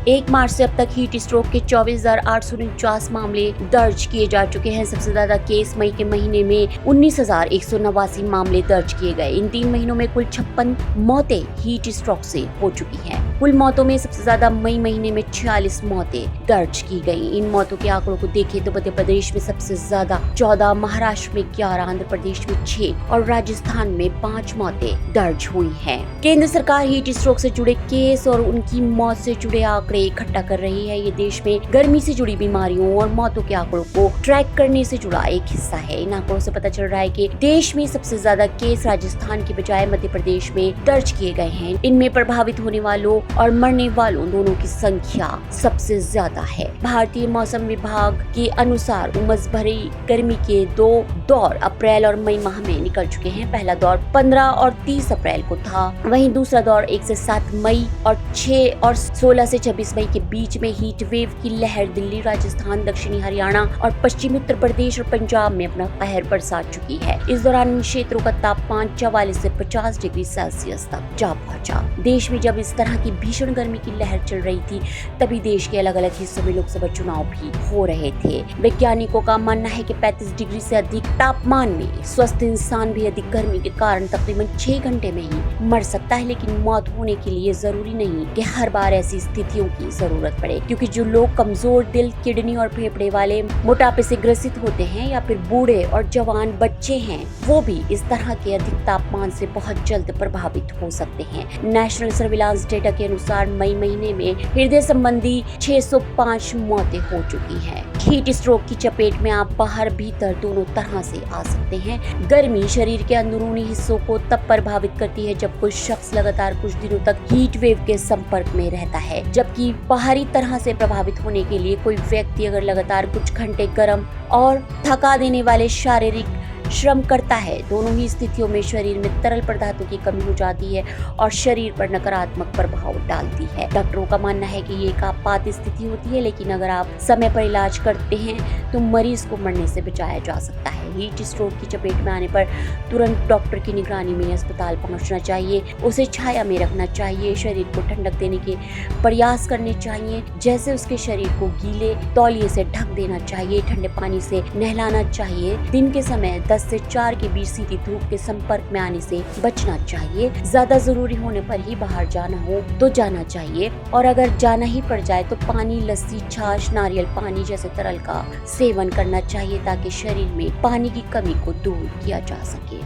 1 मार्च से अब तक हीट स्ट्रोक के 24,849 मामले दर्ज किए जा चुके हैं। सबसे ज्यादा केस मई के महीने में 19,189 मामले दर्ज किए गए। इन 3 महीनों में कुल 56 मौतें हीट स्ट्रोक से हो चुकी हैं। कुल मौतों में सबसे ज्यादा मई महीने में 46 मौतें दर्ज की गई। इन मौतों के आंकड़ों को देखें तो मध्य प्रदेश में सबसे ज्यादा 14, महाराष्ट्र में 11, आंध्र प्रदेश में 6 और राजस्थान में 5 मौतें दर्ज हुई हैं। केंद्र सरकार हीट स्ट्रोक से जुड़े केस और उनकी मौत से जुड़े आंकड़े इकट्ठा कर रही है। ये देश में गर्मी से जुड़ी बीमारियों और मौतों के आंकड़ों को ट्रैक करने से जुड़ा एक हिस्सा है। इन आंकड़ों से पता चल रहा है कि देश में सबसे ज्यादा केस राजस्थान के बजाय मध्य प्रदेश में दर्ज किए गए हैं। इनमें प्रभावित होने वालों और मरने वालों दोनों की संख्या सबसे ज्यादा है। भारतीय मौसम विभाग के अनुसार उमस भरी गर्मी के 2 दौर अप्रैल और मई माह में निकल चुके हैं। पहला दौर 15 और 30 अप्रैल को था। वहीं दूसरा दौर 1 से 7 मई और 6 और 16 से 26 मई के बीच में हीट वेव की लहर दिल्ली, राजस्थान, दक्षिणी हरियाणा और पश्चिमी उत्तर प्रदेश और पंजाब में अपना कहर बरसा चुकी है। इस दौरान इन क्षेत्रों का तापमान 44 से 50 डिग्री सेल्सियस तक जा पहुंचा। देश में जब इस तरह की भीषण गर्मी की लहर चल रही थी, तभी देश के अलग अलग हिस्सों में लोकसभा चुनाव भी हो रहे थे। वैज्ञानिकों का मानना है कि 35 डिग्री से अधिक तापमान में स्वस्थ इंसान भी अधिक गर्मी के कारण तकरीबन 6 घंटे में ही मर सकता है। लेकिन मौत होने के लिए जरूरी नहीं कि हर बार ऐसी स्थितियों की जरूरत पड़े, क्योंकि जो लोग कमजोर दिल, किडनी और फेफड़े वाले, मोटापे से ग्रसित होते हैं या फिर बूढ़े और जवान बच्चे हैं, वो भी इस तरह के अधिक तापमान से बहुत जल्द प्रभावित हो सकते हैं। नेशनल सर्विलांस डेटा के अनुसार मई महीने में हृदय संबंधी 605 मौतें हो चुकी हैं। हीट स्ट्रोक की चपेट में आप बाहर भीतर दोनों तरह से आ सकते हैं। गर्मी शरीर के अंदरूनी हिस्सों को तब प्रभावित करती है जब कोई शख्स लगातार कुछ दिनों तक हीट वेव के संपर्क में रहता है, जबकि बाहरी तरह से प्रभावित होने के लिए कोई व्यक्ति अगर लगातार कुछ घंटे गर्म और थका देने वाले शारीरिक श्रम करता है। दोनों ही स्थितियों में शरीर में तरल पदार्थों की कमी हो जाती है और शरीर पर नकारात्मक प्रभाव डालती है। डॉक्टरों का मानना है कि ये एक आपात स्थिति होती है, लेकिन अगर आप समय पर इलाज करते हैं तो मरीज को मरने से बचाया जा सकता है। हीट स्ट्रोक की चपेट में आने पर तुरंत डॉक्टर की निगरानी में अस्पताल पहुंचना चाहिए। उसे छाया में रखना चाहिए। शरीर को ठंडक देने के प्रयास करने चाहिए, जैसे उसके शरीर को गीले तौलिए से ढक देना चाहिए। ठंडे पानी से नहलाना चाहिए। दिन के समय 10 से 4 के बीच सीधी धूप के संपर्क में आने से बचना चाहिए। ज्यादा जरूरी होने पर ही बाहर जाना हो तो जाना चाहिए, और अगर जाना ही पड़ जाए तो पानी, लस्सी, छाछ, नारियल पानी जैसे तरल का सेवन करना चाहिए, ताकि शरीर में पानी की कमी को दूर किया जा सके।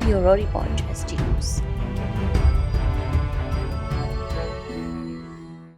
Bureau report, ST news.